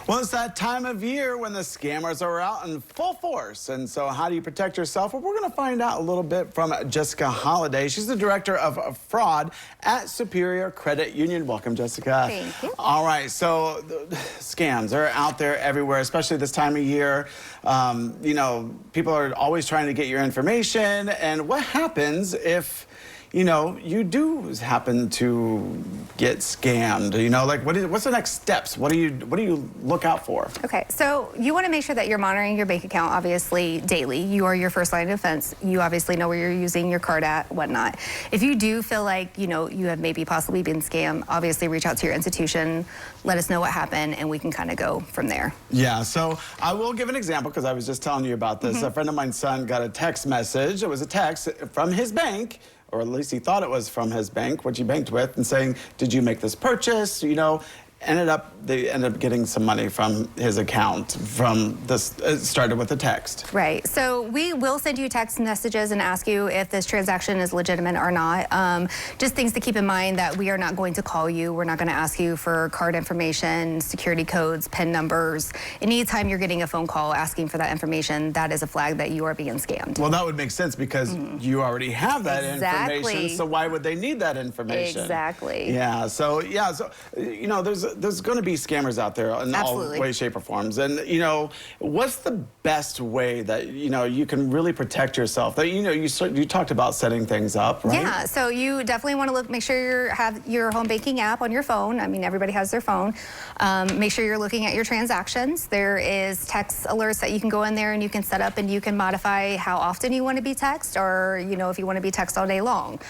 Well, it's that time of year when the scammers are out in full force. And so how do you protect yourself? Well, we're going to find out a little bit from Jessica Holliday. She's the director of fraud at Superior Credit Union. Welcome, Jessica. Thank you. All right. So the scams are out there everywhere, especially this time of year. You know, people are always trying to get your information. And what happens if you do happen to get scammed? Like what's the next steps? What do you look out for? Okay, so you want to make sure that you're monitoring your bank account, obviously, daily. You are your first line of defense. You obviously know where you're using your card at, whatnot. If you do feel like, you have maybe possibly been scammed, obviously reach out to your institution, let us know what happened, and we can kind of go from there. Yeah, so I will give an example because I was just telling you about this. A friend of mine's son got a text message. It was a text from his bank, or at least he thought it was from his bank, which he banked with, and saying, did you make this purchase? They ended up getting some money from his account from this. It started with a text. Right. So we will send you text messages and ask you if this transaction is legitimate or not. Just things to keep in mind that we are not going to call you. We're not going to ask you for card information, security codes, PIN numbers. Anytime you're getting a phone call asking for that information, that is a flag that you are being scammed. Well, that would make sense because you already have that information. So why would they need that information? Exactly. Yeah. So there's going to be scammers out there in all ways, shape, or forms. And what's the best way that you can really protect yourself? That you talked about setting things up, right? Yeah. So you definitely want to make sure you have your home banking app on your phone. I mean, everybody has their phone. Make sure you're looking at your transactions. There is text alerts that you can go in there and you can set up, and you can modify how often you want to be text, or if you want to be text all day long.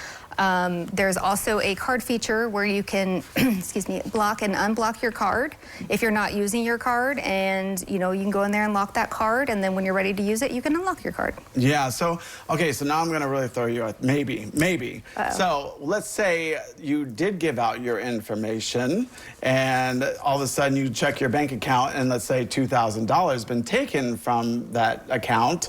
There's also a card feature where you can, excuse me, block and unblock your card if you're not using your card, and you can go in there and lock that card, and then when you're ready to use it, you can unlock your card. Yeah. So okay. So now I'm going to really throw you out. Maybe. So let's say you did give out your information, and all of a sudden you check your bank account, and let's say $2,000 been taken from that account.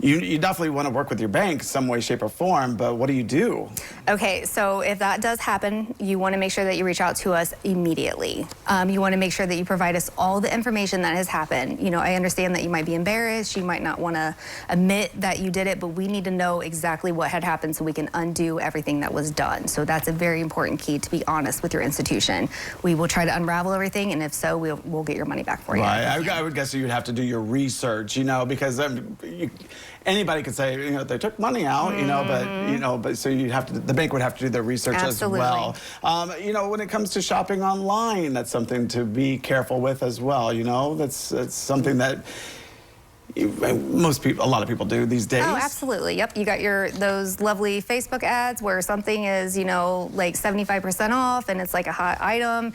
You definitely want to work with your bank some way, shape, or form, but what do you do? Okay, so if that does happen, you want to make sure that you reach out to us immediately. You want to make sure that you provide us all the information that has happened. I understand that you might be embarrassed, you might not want to admit that you did it, but we need to know exactly what had happened so we can undo everything that was done. So that's a very important key, to be honest with your institution. We will try to unravel everything, and if so, we'll get your money back for you. Right, I would guess you'd have to do your research, because anybody could say, they took money out, but so the bank would have to do their research as well. When it comes to shopping online, that's something to be careful with as well. That's something that a lot of people do these days. Oh, absolutely. Yep. You got those lovely Facebook ads where something is, like 75% off and it's like a hot item.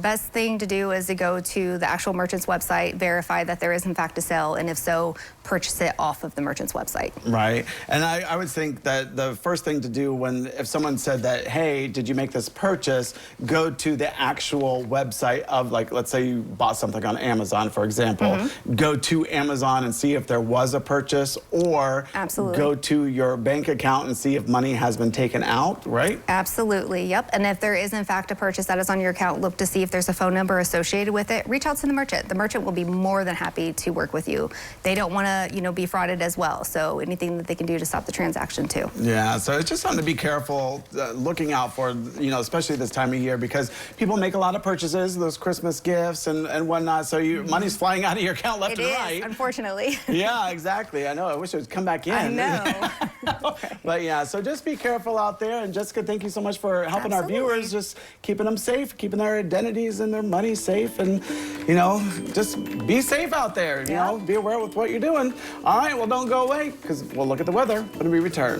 Best thing to do is to go to the actual merchant's website, verify that there is in fact a sale, and if so, purchase it off of the merchant's website. Right. And I would think that the first thing to do if someone said that, hey, did you make this purchase, go to the actual website of, like, let's say you bought something on Amazon, for example. Go to Amazon and see if there was a purchase, or go to your bank account and see if money has been taken out, right? Absolutely, yep. And if there is in fact a purchase that is on your account, look to see if there's a phone number associated with it. Reach out to the merchant. The merchant will be more than happy to work with you. They don't want to, be frauded as well. So anything that they can do to stop the transaction too. Yeah, so it's just something to be careful, looking out for, especially this time of year, because people make a lot of purchases, those Christmas gifts and whatnot. So money's flying out of your account left and right. Unfortunately. Yeah, exactly. I know. I wish it would come back in. I know. But yeah, so just be careful out there. And Jessica, thank you so much for helping our viewers, just keeping them safe, keeping their identities and their money safe, and just be safe out there. Be aware with what you're doing. All right, well, don't go away, because we'll look at the weather when we return.